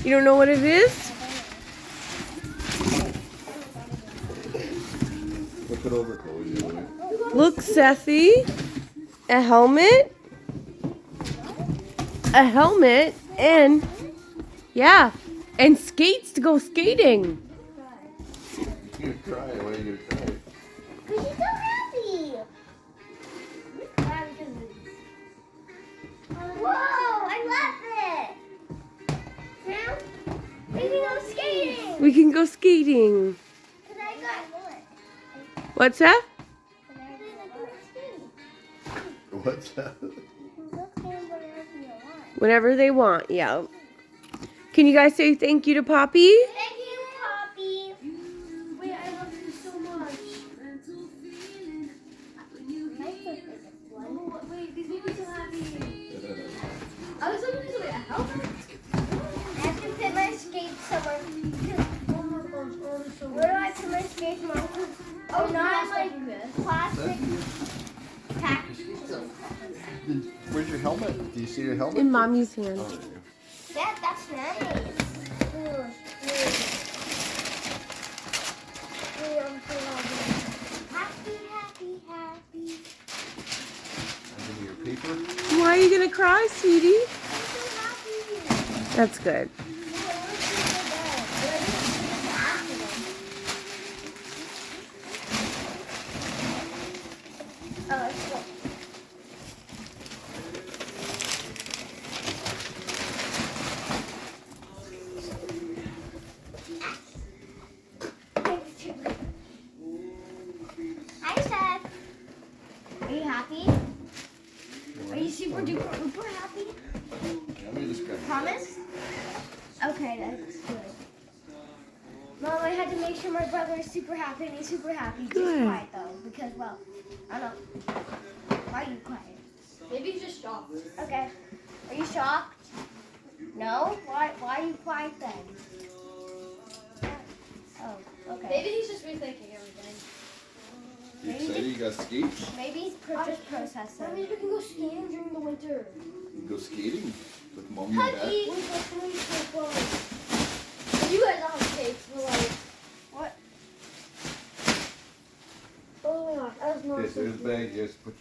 You don't know what it is? Look it over, Chloe. Look, Sethy. A helmet. A helmet and yeah, and skates to go skating. You're gonna try it. Why are you gonna try it? Because she's so happy. Whoa, I love it. Now, we can go skating. We can go skating. Because I got What's that? What's that? Whenever they want, yeah. Can you guys say thank you to Poppy? Thank you, Poppy. Wait, I love you so much. Wait, these make me so happy. I was looking this way. Help me. I have to put my skates somewhere. Where do I put my skates, Mom? Oh, not like plastic packages. Where's your helmet? Do you see your helmet? In Mommy's hand. Oh, there you go. That's nice. I'm so happy. Happy, happy. I'll give you your paper. Why are you gonna cry, sweetie? I'm so happy. That's good. Oh, let's go. Hi, Seth. Are you happy? Are you super duper uber happy? Let me just grab Promise? Okay, that's good. Mom, I had to make sure my brother is super happy and he's super happy. Just Good. quiet though, because well, I don't know. Why are you quiet? Maybe he's just shocked. Okay. Are you shocked? No? Why are you quiet then? Oh, okay. Maybe he's just rethinking everything. You excited? You got skates? Maybe he's just processing. Maybe we can go skating during the winter. You can go skating with mommy and dad. Huggy! You guys don't have skates, but like... What? Oh my gosh, I was Okay, so there's the bag. You guys put